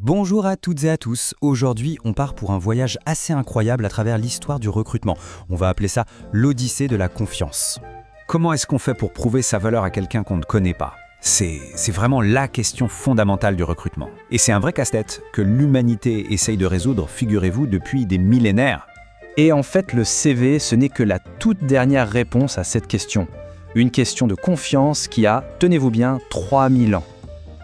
Bonjour à toutes et à tous, aujourd'hui on part pour un voyage assez incroyable à travers l'histoire du recrutement. On va appeler ça l'Odyssée de la confiance. Comment est-ce qu'on fait pour prouver sa valeur à quelqu'un qu'on ne connaît pas ? C'est vraiment la question fondamentale du recrutement. Et c'est un vrai casse-tête que l'humanité essaye de résoudre, figurez-vous, depuis des millénaires. Et en fait, le CV, ce n'est que la toute dernière réponse à cette question. Une question de confiance qui a, tenez-vous bien, 3000 ans.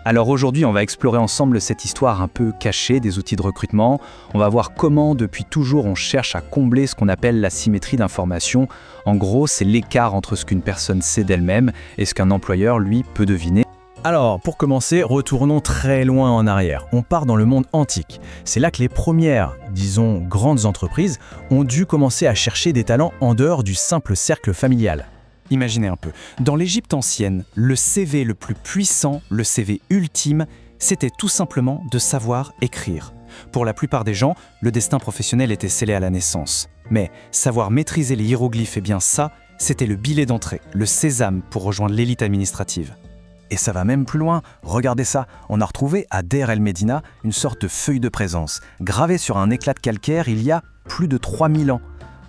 Alors aujourd'hui, on va explorer ensemble cette histoire un peu cachée des outils de recrutement. On va voir comment, depuis toujours, on cherche à combler ce qu'on appelle la symétrie d'information. En gros, c'est l'écart entre ce qu'une personne sait d'elle-même et ce qu'un employeur, lui, peut deviner. Alors, pour commencer, retournons très loin en arrière. On part dans le monde antique. C'est là que les premières, disons, grandes entreprises ont dû commencer à chercher des talents en dehors du simple cercle familial. Imaginez un peu, dans l'Égypte ancienne, le CV le plus puissant, le CV ultime, c'était tout simplement de savoir écrire. Pour la plupart des gens, le destin professionnel était scellé à la naissance. Mais savoir maîtriser les hiéroglyphes, eh bien ça, c'était le billet d'entrée, le sésame pour rejoindre l'élite administrative. Et ça va même plus loin, regardez ça, on a retrouvé à Deir el-Médina une sorte de feuille de présence, gravée sur un éclat de calcaire il y a plus de 3000 ans.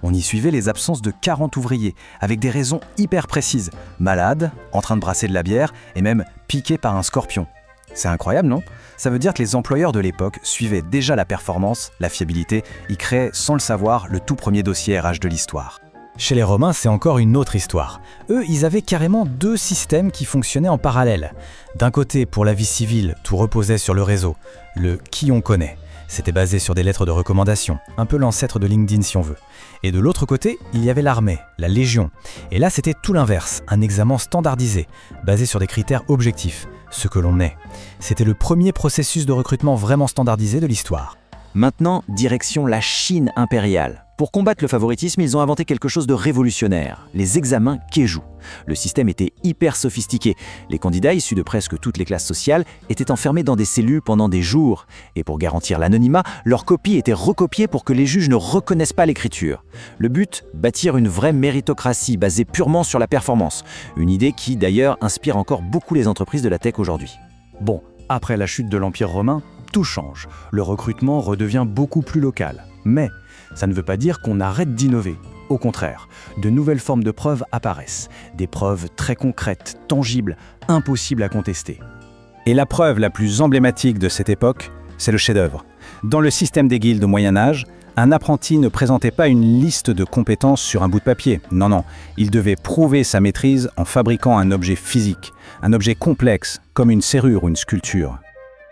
On y suivait les absences de 40 ouvriers, avec des raisons hyper précises. Malades, en train de brasser de la bière, et même piqués par un scorpion. C'est incroyable, non ? Ça veut dire que les employeurs de l'époque suivaient déjà la performance, la fiabilité, ils créaient, sans le savoir, le tout premier dossier RH de l'histoire. Chez les Romains, c'est encore une autre histoire. Eux, ils avaient carrément deux systèmes qui fonctionnaient en parallèle. D'un côté, pour la vie civile, tout reposait sur le réseau, le « qui on connaît ». C'était basé sur des lettres de recommandation, un peu l'ancêtre de LinkedIn si on veut. Et de l'autre côté, il y avait l'armée, la Légion. Et là, c'était tout l'inverse, un examen standardisé, basé sur des critères objectifs, ce que l'on est. C'était le premier processus de recrutement vraiment standardisé de l'histoire. Maintenant, direction la Chine impériale. Pour combattre le favoritisme, ils ont inventé quelque chose de révolutionnaire, les examens Keju. Le système était hyper sophistiqué. Les candidats issus de presque toutes les classes sociales étaient enfermés dans des cellules pendant des jours. Et pour garantir l'anonymat, leurs copies étaient recopiées pour que les juges ne reconnaissent pas l'écriture. Le but, bâtir une vraie méritocratie basée purement sur la performance. Une idée qui, d'ailleurs, inspire encore beaucoup les entreprises de la tech aujourd'hui. Bon, après la chute de l'Empire romain, tout change. Le recrutement redevient beaucoup plus local. Mais ça ne veut pas dire qu'on arrête d'innover. Au contraire, de nouvelles formes de preuves apparaissent. Des preuves très concrètes, tangibles, impossibles à contester. Et la preuve la plus emblématique de cette époque, c'est le chef-d'œuvre. Dans le système des guildes au Moyen-Âge, un apprenti ne présentait pas une liste de compétences sur un bout de papier. Non, il devait prouver sa maîtrise en fabriquant un objet physique, un objet complexe, comme une serrure ou une sculpture.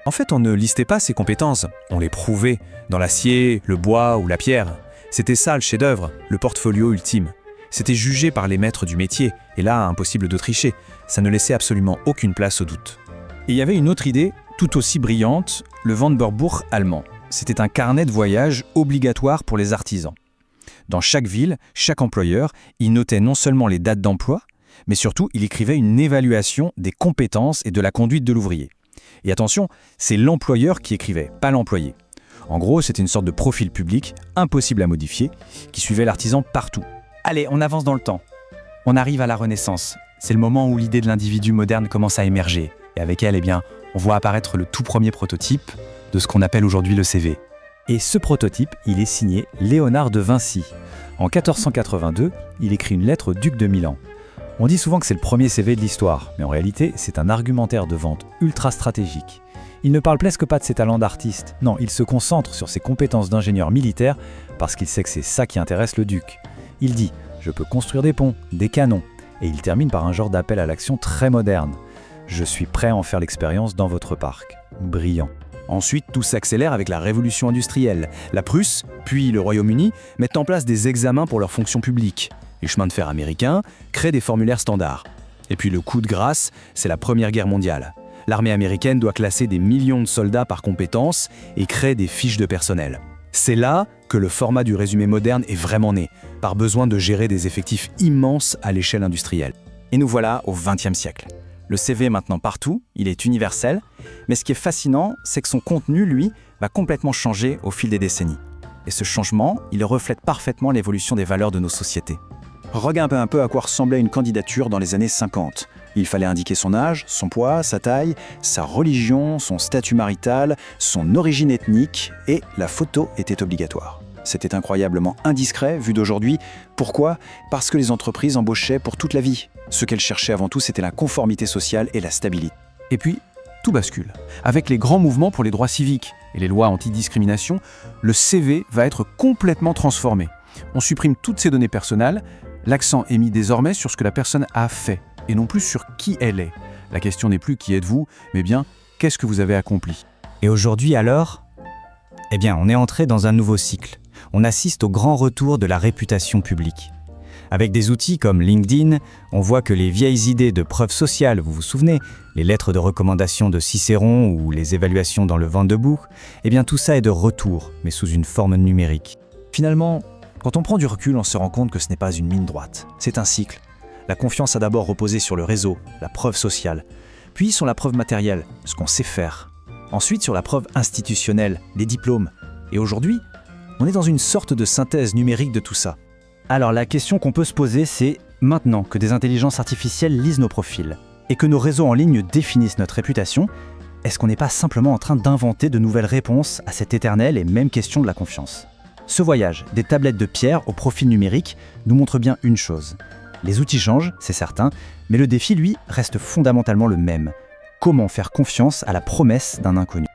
En fait, on ne listait pas ses compétences, on les prouvait dans l'acier, le bois ou la pierre. C'était ça le chef-d'œuvre, le portfolio ultime. C'était jugé par les maîtres du métier, et là, impossible de tricher. Ça ne laissait absolument aucune place au doute. Et il y avait une autre idée, tout aussi brillante, le Wanderbuch allemand. C'était un carnet de voyage obligatoire pour les artisans. Dans chaque ville, chaque employeur, il notait non seulement les dates d'emploi, mais surtout, il écrivait une évaluation des compétences et de la conduite de l'ouvrier. Et attention, c'est l'employeur qui écrivait, pas l'employé. En gros, c'était une sorte de profil public, impossible à modifier, qui suivait l'artisan partout. Allez, on avance dans le temps. On arrive à la Renaissance. C'est le moment où l'idée de l'individu moderne commence à émerger. Et avec elle, on voit apparaître le tout premier prototype de ce qu'on appelle aujourd'hui le CV. Et ce prototype, il est signé Léonard de Vinci. En 1482, il écrit une lettre au duc de Milan. On dit souvent que c'est le premier CV de l'histoire, mais en réalité, c'est un argumentaire de vente ultra stratégique. Il ne parle presque pas de ses talents d'artiste. Non, il se concentre sur ses compétences d'ingénieur militaire parce qu'il sait que c'est ça qui intéresse le duc. Il dit « Je peux construire des ponts, des canons ». Et il termine par un genre d'appel à l'action très moderne. « Je suis prêt à en faire l'expérience dans votre parc ». Brillant. Ensuite, tout s'accélère avec la révolution industrielle. La Prusse, puis le Royaume-Uni, mettent en place des examens pour leur fonction publique. Les chemins de fer américains créent des formulaires standards. Et puis le coup de grâce, c'est la Première Guerre mondiale. L'armée américaine doit classer des millions de soldats par compétences et crée des fiches de personnel. C'est là que le format du résumé moderne est vraiment né, par besoin de gérer des effectifs immenses à l'échelle industrielle. Et nous voilà au XXe siècle. Le CV est maintenant partout, il est universel, mais ce qui est fascinant, c'est que son contenu, lui, va complètement changer au fil des décennies. Et ce changement, il reflète parfaitement l'évolution des valeurs de nos sociétés. Regarde un peu à quoi ressemblait une candidature dans les années 50. Il fallait indiquer son âge, son poids, sa taille, sa religion, son statut marital, son origine ethnique, et la photo était obligatoire. C'était incroyablement indiscret vu d'aujourd'hui. Pourquoi ? Parce que les entreprises embauchaient pour toute la vie. Ce qu'elles cherchaient avant tout, c'était la conformité sociale et la stabilité. Et puis, tout bascule. Avec les grands mouvements pour les droits civiques et les lois antidiscrimination, le CV va être complètement transformé. On supprime toutes ces données personnelles, l'accent est mis désormais sur ce que la personne a fait, et non plus sur qui elle est. La question n'est plus qui êtes-vous, mais bien qu'est-ce que vous avez accompli. Et aujourd'hui alors ? Eh bien, on est entré dans un nouveau cycle. On assiste au grand retour de la réputation publique. Avec des outils comme LinkedIn, on voit que les vieilles idées de preuve sociale, vous vous souvenez, les lettres de recommandation de Cicéron ou les évaluations dans le Wendeboek, eh bien tout ça est de retour, mais sous une forme numérique. Finalement, quand on prend du recul, on se rend compte que ce n'est pas une ligne droite. C'est un cycle. La confiance a d'abord reposé sur le réseau, la preuve sociale, puis sur la preuve matérielle, ce qu'on sait faire. Ensuite sur la preuve institutionnelle, les diplômes. Et aujourd'hui, on est dans une sorte de synthèse numérique de tout ça. Alors la question qu'on peut se poser, c'est maintenant que des intelligences artificielles lisent nos profils et que nos réseaux en ligne définissent notre réputation, est-ce qu'on n'est pas simplement en train d'inventer de nouvelles réponses à cette éternelle et même question de la confiance ? Ce voyage des tablettes de pierre au profil numérique nous montre bien une chose. Les outils changent, c'est certain, mais le défi, lui, reste fondamentalement le même. Comment faire confiance à la promesse d'un inconnu ?